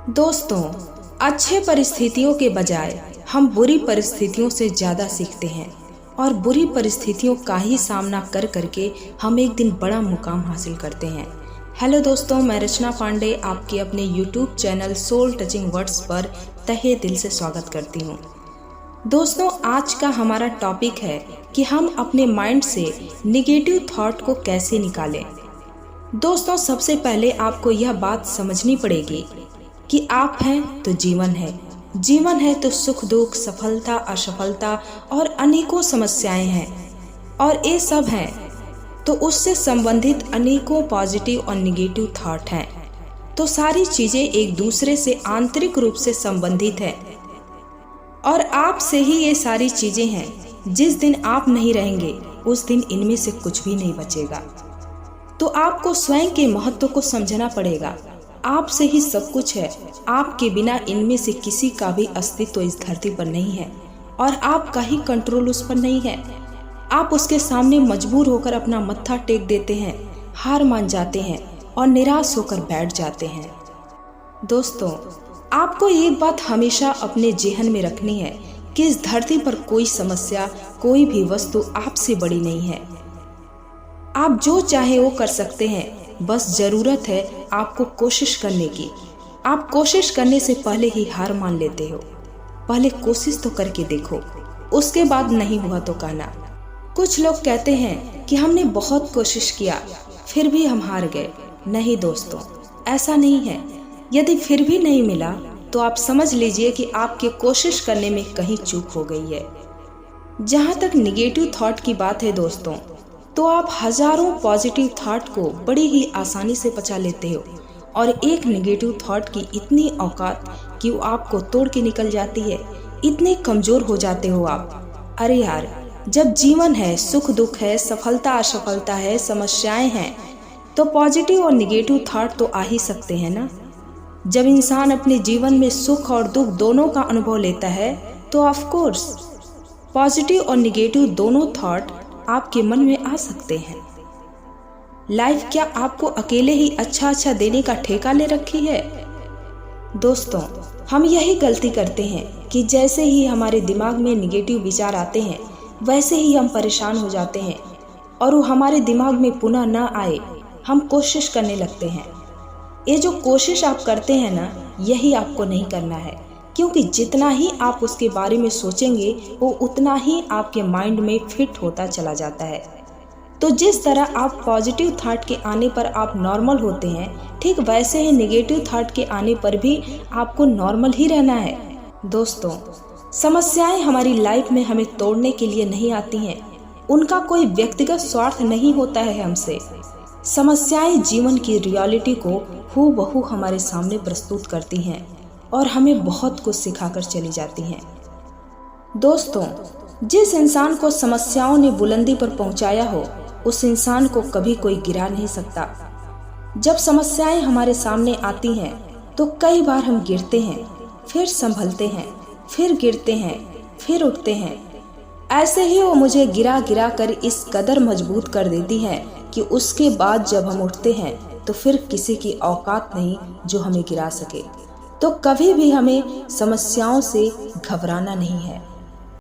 दोस्तों, अच्छे परिस्थितियों के बजाय हम बुरी परिस्थितियों से ज़्यादा सीखते हैं और बुरी परिस्थितियों का ही सामना कर करके हम एक दिन बड़ा मुकाम हासिल करते हैं। हेलो दोस्तों, मैं रचना पांडे आपके अपने YouTube channel soul touching words पर तहे दिल से स्वागत करती हूँ। दोस्तों, आज का हमारा टॉपिक है कि हम अपने माइंड से निगेटिव थॉट को कैसे निकालें। दोस्तों, सबसे पहले आपको यह बात समझनी पड़ेगी कि आप हैं तो जीवन है, जीवन है तो सुख दुख, सफलता असफलता और अनेकों समस्याएं हैं, और ये सब हैं तो उससे संबंधित अनेकों पॉजिटिव और निगेटिव थॉट हैं। तो सारी चीजें एक दूसरे से आंतरिक रूप से संबंधित हैं और आप से ही ये सारी चीजें हैं। जिस दिन आप नहीं रहेंगे उस दिन इनमें से कुछ भी नहीं बचेगा। तो आपको स्वयं के महत्व को समझना पड़ेगा। आपसे ही सब कुछ है, आपके बिना इनमें से किसी का भी अस्तित्व इस धरती पर नहीं है और आपका ही कंट्रोल उस पर नहीं है। आप उसके सामने मजबूर होकर अपना मत्था टेक देते हैं, हार मान जाते हैं और निराश होकर बैठ जाते हैं। दोस्तों, आपको एक बात हमेशा अपने जेहन में रखनी है कि इस धरती पर कोई समस्या, कोई भी वस्तु आपसे बड़ी नहीं है। आप जो चाहे वो कर सकते हैं, बस जरूरत है आपको कोशिश करने की। आप कोशिश करने से पहले ही हार मान लेते हो। पहले कोशिश तो करके देखो, उसके बाद नहीं हुआ तो कहना। कुछ लोग कहते हैं कि हमने बहुत कोशिश किया फिर भी हम हार गए। नहीं दोस्तों, ऐसा नहीं है। यदि फिर भी नहीं मिला तो आप समझ लीजिए कि आपके कोशिश करने में कहीं चूक हो गई है। जहाँ तक निगेटिव थॉट की बात है दोस्तों, तो आप हजारों पॉजिटिव थॉट को बड़ी ही आसानी से पचा लेते हो और एक निगेटिव थॉट की इतनी औकात कि वो आपको तोड़ के निकल जाती है। इतने कमजोर हो जाते हो आप। अरे यार, जब जीवन है, सुख दुख है, सफलता असफलता है, समस्याएं हैं, तो पॉजिटिव और निगेटिव थॉट तो आ ही सकते हैं ना। जब इंसान अपने जीवन में सुख और दुख दोनों का अनुभव लेता है तो ऑफ कोर्स पॉजिटिव और निगेटिव दोनों थॉट आपके मन में आ सकते हैं। लाइफ क्या आपको अकेले ही अच्छा देने का ठेका ले रखी है? दोस्तों, हम यही गलती करते हैं कि जैसे ही हमारे दिमाग में निगेटिव विचार आते हैं वैसे ही हम परेशान हो जाते हैं और वो हमारे दिमाग में पुनः न आए हम कोशिश करने लगते हैं। ये जो कोशिश आप करते हैं ना, यही आपको नहीं करना है, क्योंकि जितना ही आप उसके बारे में सोचेंगे वो उतना ही आपके माइंड में फिट होता चला जाता है। तो जिस तरह आप पॉजिटिव थॉट के आने पर आप नॉर्मल होते हैं, ठीक वैसे ही निगेटिव थॉट के आने पर भी आपको नॉर्मल ही रहना है। दोस्तों, समस्याएं हमारी लाइफ में हमें तोड़ने के लिए नहीं आती हैं। उनका कोई व्यक्तिगत स्वार्थ नहीं होता है हमसे। समस्याएं जीवन की रियलिटी को हूबहू हमारे सामने प्रस्तुत करती हैं और हमें बहुत कुछ सिखाकर चली जाती हैं। दोस्तों, जिस इंसान को समस्याओं ने बुलंदी पर पहुंचाया हो, उस इंसान को कभी कोई गिरा नहीं सकता। जब समस्याएं हमारे सामने आती हैं तो कई बार हम गिरते हैं, फिर संभलते हैं, फिर गिरते हैं, फिर उठते हैं। ऐसे ही वो मुझे गिरा गिरा कर इस कदर मजबूत कर देती है कि उसके बाद जब हम उठते हैं तो फिर किसी की औकात नहीं जो हमें गिरा सके। तो कभी भी हमें समस्याओं से घबराना नहीं है।